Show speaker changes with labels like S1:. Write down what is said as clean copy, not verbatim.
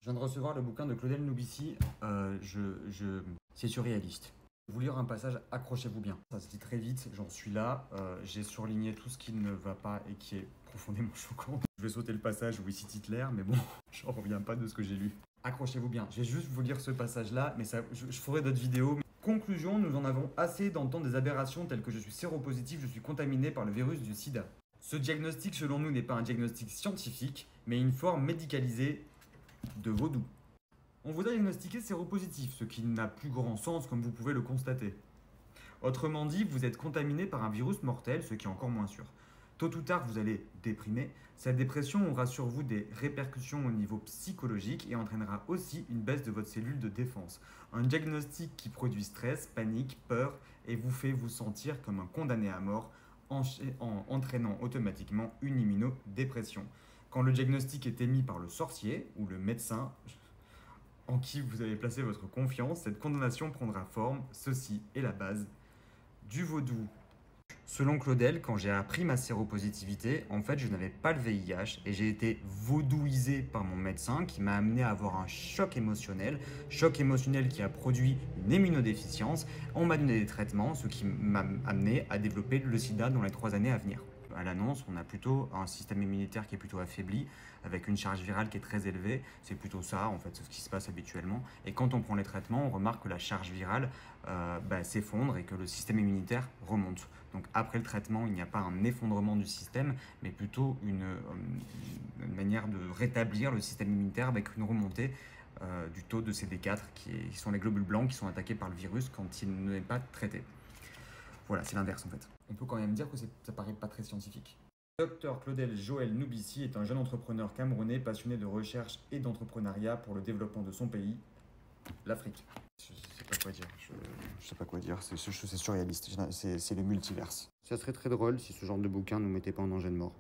S1: Je viens de recevoir le bouquin de Claudel Noubissi, c'est surréaliste. Vous lire un passage, accrochez-vous bien. Ça se dit très vite, j'en suis là, j'ai surligné tout ce qui ne va pas et qui est profondément choquant. Je vais sauter le passage où il cite Hitler, mais bon, j'en reviens pas de ce que j'ai lu. Accrochez-vous bien, je vais juste vous lire ce passage-là, mais ça, je ferai d'autres vidéos. Conclusion, nous en avons assez d'entendre des aberrations telles que je suis séropositif, je suis contaminé par le virus du sida. Ce diagnostic, selon nous, n'est pas un diagnostic scientifique, mais une forme médicalisée de vaudou. On vous a diagnostiqué séropositif, ce qui n'a plus grand sens comme vous pouvez le constater. Autrement dit, vous êtes contaminé par un virus mortel, ce qui est encore moins sûr. Tôt ou tard, vous allez déprimer. Cette dépression aura sur vous des répercussions au niveau psychologique et entraînera aussi une baisse de votre cellule de défense. Un diagnostic qui produit stress, panique, peur et vous fait vous sentir comme un condamné à mort en entraînant automatiquement une immunodépression. Quand le diagnostic est émis par le sorcier ou le médecin en qui vous avez placé votre confiance, cette condamnation prendra forme. Ceci est la base du vaudou. Selon Claudel, quand j'ai appris ma séropositivité, en fait, je n'avais pas le VIH et j'ai été vaudouisé par mon médecin qui m'a amené à avoir un choc émotionnel qui a produit une immunodéficience. On m'a donné des traitements, ce qui m'a amené à développer le sida dans les 3 années à venir. À l'annonce, on a plutôt un système immunitaire qui est plutôt affaibli, avec une charge virale qui est très élevée. C'est plutôt ça, en fait, c'est ce qui se passe habituellement. Et quand on prend les traitements, on remarque que la charge virale s'effondre et que le système immunitaire remonte. Donc après le traitement, il n'y a pas un effondrement du système, mais plutôt une manière de rétablir le système immunitaire avec une remontée du taux de CD4, qui sont les globules blancs qui sont attaqués par le virus quand il n'est pas traité. Voilà, c'est l'inverse en fait. On peut quand même dire que ça paraît pas très scientifique. Dr Claudel Joël Noubissi est un jeune entrepreneur camerounais passionné de recherche et d'entrepreneuriat pour le développement de son pays, l'Afrique. Je sais pas quoi dire, je sais pas quoi dire, c'est surréaliste, c'est le multiverse. Ça serait très drôle si ce genre de bouquin nous mettait pas en danger de mort.